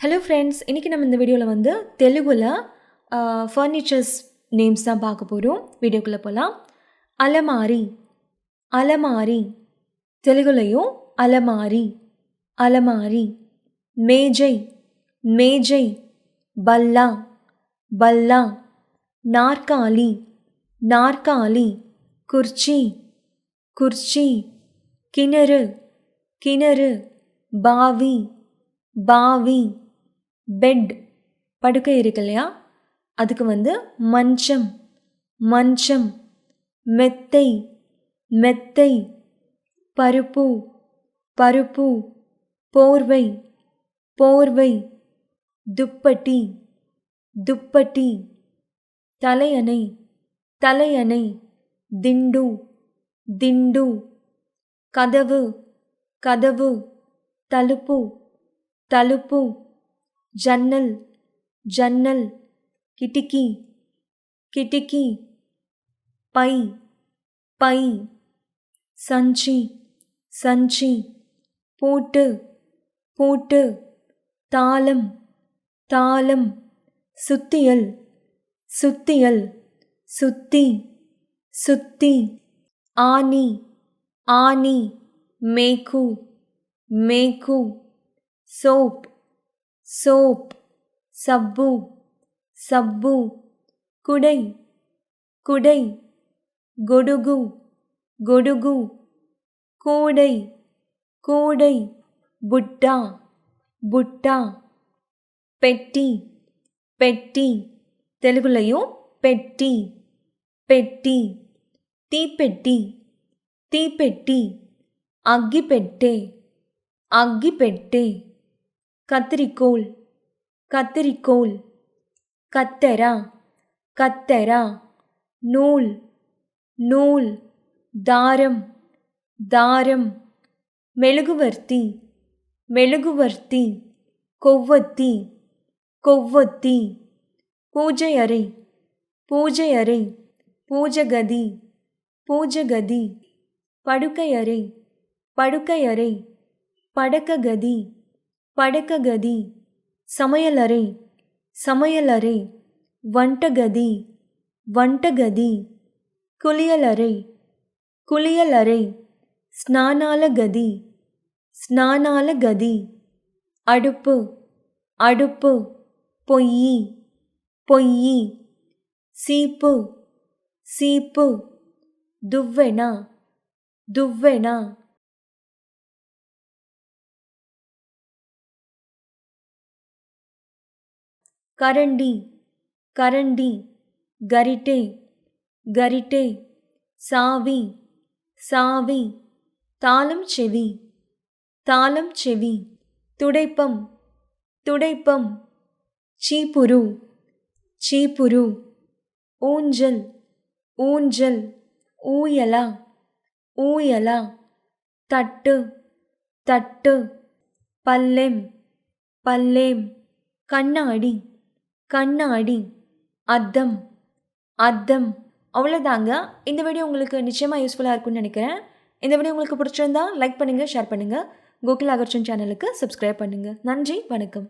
Hello friends, இன்றைக்கி நம்ம இந்த வீடியோவில் வந்து தெலுங்குல ஃபர்னிச்சர்ஸ் நேம்ஸ் தான் பார்க்க போகிறோம். வீடியோக்குள்ளே போகலாம். அலமாரி, அலமாரி, தெலுங்குலையும் அலமாரி, அலமாரி. மேஜை, மேஜை, பல்லா, பல்லா. நாற்காலி, நாற்காலி, குர்ச்சி, குர்ச்சி. கிணறு, கிணறு, பாவி, பாவி. பெட், படுக்கை இருக்கு இல்லையா, அதுக்கு வந்து மஞ்சம், மஞ்சம். மெத்தை, மெத்தை. பருப்பு, பருப்பு. போர்வை, போர்வை. துப்பட்டி, துப்பட்டி. தலையணை, தலையணை. திண்டு, திண்டு. கதவு, கதவு. தலுப்பு, தலுப்பு. ஜன்னல், ஜன்னல். கிட்டிக்கி, கிட்டிக்கி. பை, பை. சஞ்சி, சஞ்சி. பூட்டு, பூட்டு. தாளம், தாளம். சுத்தியல், சுத்தியல். சுத்தி, சுத்தி. ஆனி, ஆனி. மேக்கு, மேக்கு. Soap, soap. சப்பு, சப்பு. குடை, குடை. கொடுகு, கொடுகு. கூடை, கூடை. புட்டா, புட்டா. பெட்டி, பெட்டி, தெலுங்குலையும் பெட்டி, பெட்டி. தீப்பெட்டி, தீப்பெட்டி. அக்கிப்பெட்டே, அக்கிப்பெட்டே. கத்திரிக்கோல், கத்திரிக்கோல். கத்தரா, கத்தரா. நூல், நூல். தாரம், தாரம். மெழுகுவர்த்தி, மெழுகுவர்த்தி. கொவ்வத்தி, கொவ்வத்தி. பூஜை அறை, பூஜை அறை. பூஜகதி, பூஜகதி. படுக்கை அறை, படுக்கை அறை. படக்ககதி, படக்ககதி. சமையலறை, சமையலறை. வண்டகதி, வண்டகதி. குளியலறை, குளியலறை. ஸ்நானாலகதி, ஸ்நானாலகதி. அடுப்பு, அடுப்பு. பொய்யி, பொய்யி. சீப்பு, சீப்பு. துவ்வெனா, துவ்வெனா. கரண்டி, கரண்டி. கரிட்டே, கரிட்டே. சாவி, சாவி. தாளம் செவி, தாளம் செவி. துடைப்பம், துடைப்பம். சீப்புரு, சீப்புரு. ஊஞ்சல், ஊஞ்சல். ஊயலா, ஊயலா. தட்டு, தட்டு. பல்லேம், பல்லேம். கண்ணாடி, கண்ணாடி. அத்தம், அத்தம். அவ்வளோதாங்க. இந்த வீடியோ உங்களுக்கு நிச்சயமாக யூஸ்ஃபுல்லாக இருக்கும்னு நினைக்கிறேன். இந்த வீடியோ உங்களுக்கு பிடிச்சிருந்தா லைக் பண்ணுங்கள், ஷேர் பண்ணுங்கள். கோகுல் அகர்ச்சன் சேனலுக்கு சப்ஸ்கிரைப் பண்ணுங்கள். நன்றி, வணக்கம்.